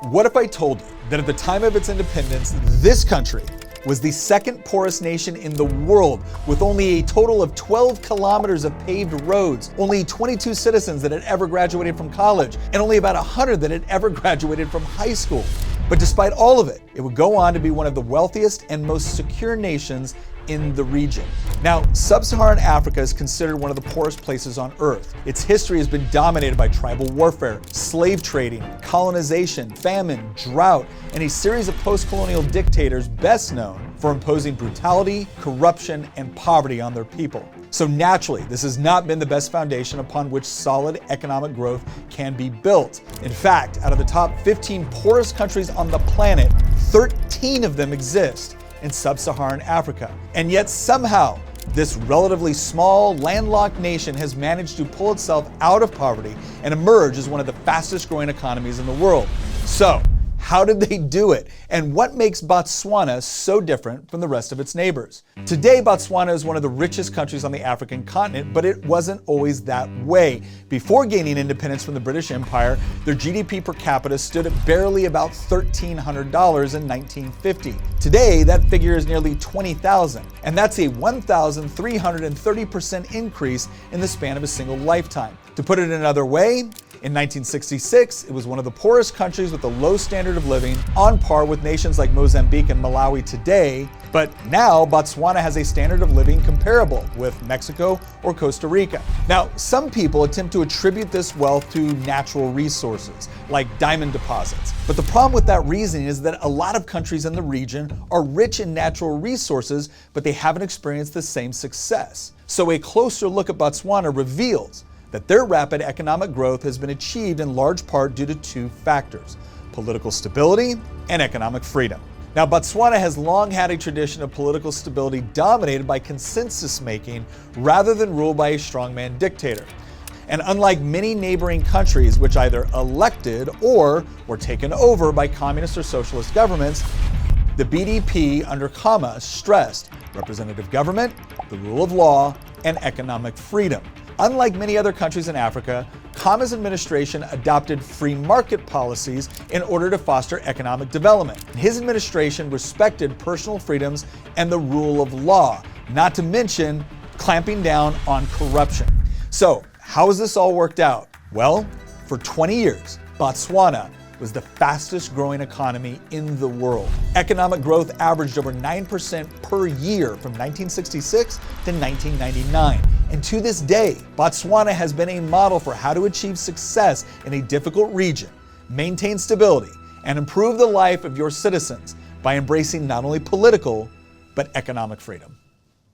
What if I told you that at the time of its independence, this country was the second poorest nation in the world, with only a total of 12 kilometers of paved roads, only 22 citizens that had ever graduated from college, and only about 100 that had ever graduated from high school. But despite all of it, it would go on to be one of the wealthiest and most secure nations in the region. Now, sub-Saharan Africa is considered one of the poorest places on earth. Its history has been dominated by tribal warfare, slave trading, colonization, famine, drought, and a series of post-colonial dictators best known for imposing brutality, corruption, and poverty on their people. So naturally, this has not been the best foundation upon which solid economic growth can be built. In fact, out of the top 15 poorest countries on the planet, 13 of them exist in sub-Saharan Africa. And yet somehow, this relatively small, landlocked nation has managed to pull itself out of poverty and emerge as one of the fastest growing economies in the world. So, how did they do it? And what makes Botswana so different from the rest of its neighbors? Today, Botswana is one of the richest countries on the African continent, but it wasn't always that way. Before gaining independence from the British Empire, their GDP per capita stood at barely about $1,300 in 1950. Today, that figure is nearly $20,000, and that's a 1,330% increase in the span of a single lifetime. To put it another way, in 1966, it was one of the poorest countries with a low standard of living, on par with nations like Mozambique and Malawi today. But now, Botswana has a standard of living comparable with Mexico or Costa Rica. Now, some people attempt to attribute this wealth to natural resources, like diamond deposits. But the problem with that reasoning is that a lot of countries in the region are rich in natural resources, but they haven't experienced the same success. So a closer look at Botswana reveals that their rapid economic growth has been achieved in large part due to two factors: political stability and economic freedom. Now, Botswana has long had a tradition of political stability dominated by consensus making rather than ruled by a strongman dictator. And unlike many neighboring countries which either elected or were taken over by communist or socialist governments, the BDP under Khama stressed representative government, the rule of law, and economic freedom. Unlike many other countries in Africa, Khama's administration adopted free market policies in order to foster economic development. His administration respected personal freedoms and the rule of law, not to mention clamping down on corruption. So, how has this all worked out? Well, for 20 years, Botswana was the fastest growing economy in the world. Economic growth averaged over 9% per year from 1966 to 1999. And to this day, Botswana has been a model for how to achieve success in a difficult region, maintain stability, and improve the life of your citizens by embracing not only political, but economic freedom.